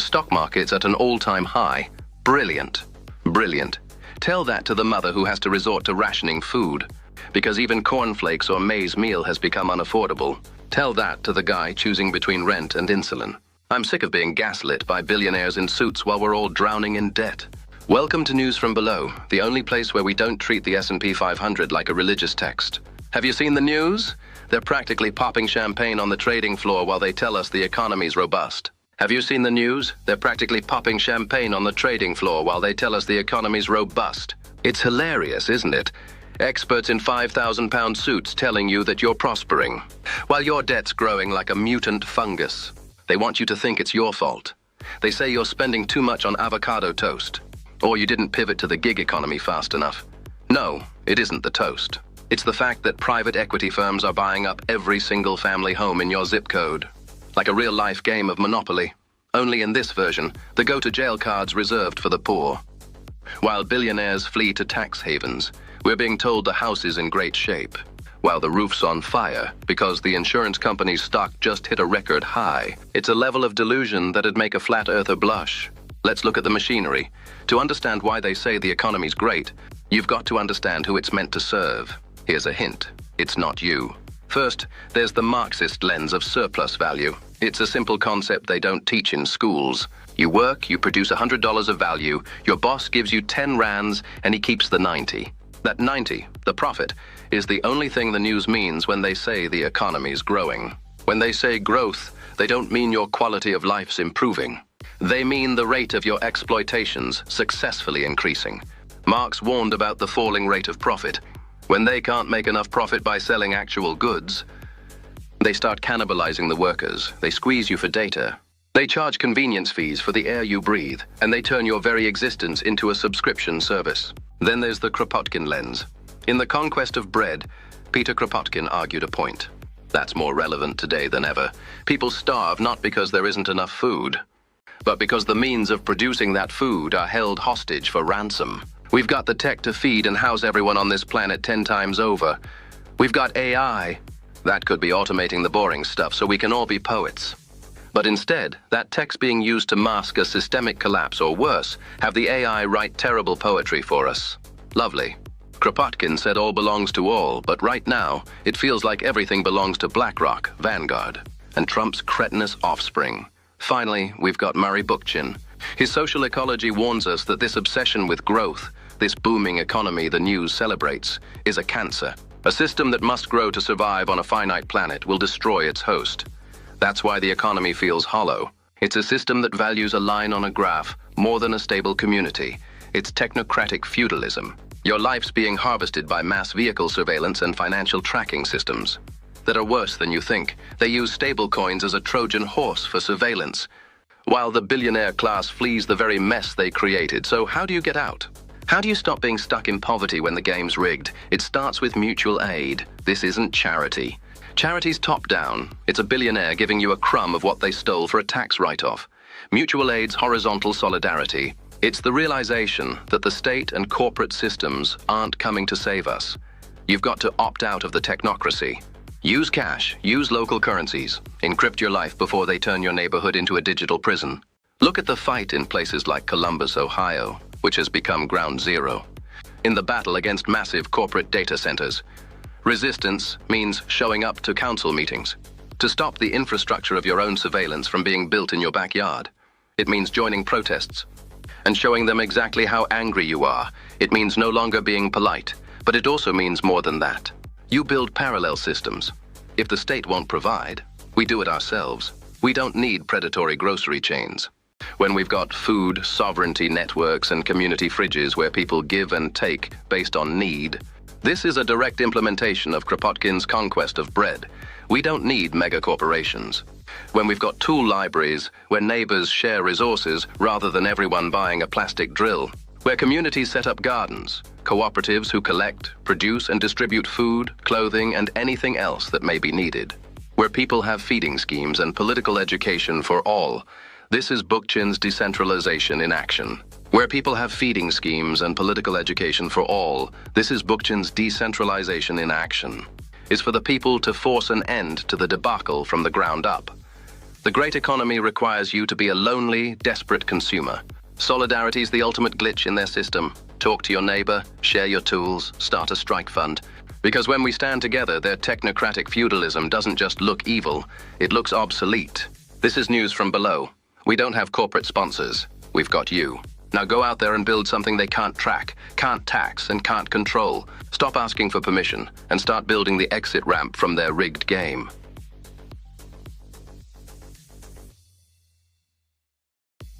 The stock market's at an all-time high. Brilliant. Brilliant. Tell that to the mother who has to resort to rationing food, because even cornflakes or maize meal has become unaffordable. Tell that to the guy choosing between rent and insulin. I'm sick of being gaslit by billionaires in suits while we're all drowning in debt. Welcome to News from Below, the only place where we don't treat the S&P 500 like a religious text. Have you seen the news? They're practically popping champagne on the trading floor while they tell us the economy's robust. Have you seen the news? They're practically popping champagne on the trading floor while they tell us the economy's robust. It's hilarious, isn't it? Experts in £5,000 suits telling you that you're prospering, while your debt's growing like a mutant fungus. They want you to think it's your fault. They say you're spending too much on avocado toast, or you didn't pivot to the gig economy fast enough. No, it isn't the toast. It's the fact that private equity firms are buying up every single family home in your zip code. Like a real-life game of Monopoly. Only in this version, the go-to-jail card's reserved for the poor. While billionaires flee to tax havens, we're being told the house is in great shape, while the roof's on fire because the insurance company's stock just hit a record high. It's a level of delusion that'd make a flat earther blush. Let's look at the machinery. To understand why they say the economy's great, you've got to understand who it's meant to serve. Here's a hint. It's not you. First, there's the Marxist lens of surplus value. It's a simple concept they don't teach in schools. You work, you produce $100 of value, your boss gives you 10 rands, and he keeps the 90. That 90, the profit, is the only thing the news means when they say the economy's growing. When they say growth, they don't mean your quality of life's improving. They mean the rate of your exploitations successfully increasing. Marx warned about the falling rate of profit. When they can't make enough profit by selling actual goods, they start cannibalizing the workers. They squeeze you for data. They charge convenience fees for the air you breathe, and they turn your very existence into a subscription service. Then there's the Kropotkin lens. In the Conquest of Bread, Peter Kropotkin argued a point. That's more relevant today than ever. People starve not because there isn't enough food, but because the means of producing that food are held hostage for ransom. We've got the tech to feed and house everyone on this planet 10 times over. We've got AI. That could be automating the boring stuff so we can all be poets. But instead, that tech's being used to mask a systemic collapse or worse, have the AI write terrible poetry for us. Lovely. Kropotkin said all belongs to all, but right now, it feels like everything belongs to BlackRock, Vanguard, and Trump's cretinous offspring. Finally, we've got Murray Bookchin. His social ecology warns us that this obsession with growth, this booming economy the news celebrates, is a cancer. A system that must grow to survive on a finite planet will destroy its host. That's why the economy feels hollow. It's a system that values a line on a graph more than a stable community. It's technocratic feudalism. Your life's being harvested by mass vehicle surveillance and financial tracking systems that are worse than you think. They use stablecoins as a Trojan Horse for surveillance, while the billionaire class flees the very mess they created. So how do you get out? How do you stop being stuck in poverty when the game's rigged? It starts with mutual aid. This isn't charity. Charity's top-down. It's a billionaire giving you a crumb of what they stole for a tax write-off. Mutual aid's horizontal solidarity. It's the realization that the state and corporate systems aren't coming to save us. You've got to opt out of the technocracy. Use cash, use local currencies, encrypt your life before they turn your neighborhood into a digital prison. Look at the fight in places like Columbus, Ohio, which has become ground zero. In the battle against massive corporate data centers, resistance means showing up to council meetings. To stop the infrastructure of your own surveillance from being built in your backyard, it means joining protests and showing them exactly how angry you are. It means no longer being polite, but it also means more than that. You build parallel systems. If the state won't provide, we do it ourselves. We don't need predatory grocery chains. When we've got food sovereignty networks and community fridges where people give and take based on need, this is a direct implementation of Kropotkin's Conquest of Bread. We don't need megacorporations. When we've got tool libraries where neighbors share resources rather than everyone buying a plastic drill, where communities set up gardens, cooperatives who collect, produce, and distribute food, clothing, and anything else that may be needed, where people have feeding schemes and political education for all. This is Bookchin's decentralization in action. Where people have feeding schemes and political education for all, this is Bookchin's decentralization in action. Is for the people to force an end to the debacle from the ground up. The great economy requires you to be a lonely, desperate consumer. Solidarity's the ultimate glitch in their system. Talk to your neighbor, share your tools, start a strike fund. Because when we stand together, their technocratic feudalism doesn't just look evil, it looks obsolete. This is news from below. We don't have corporate sponsors. We've got you. Now go out there and build something they can't track, can't tax, and can't control. Stop asking for permission and start building the exit ramp from their rigged game.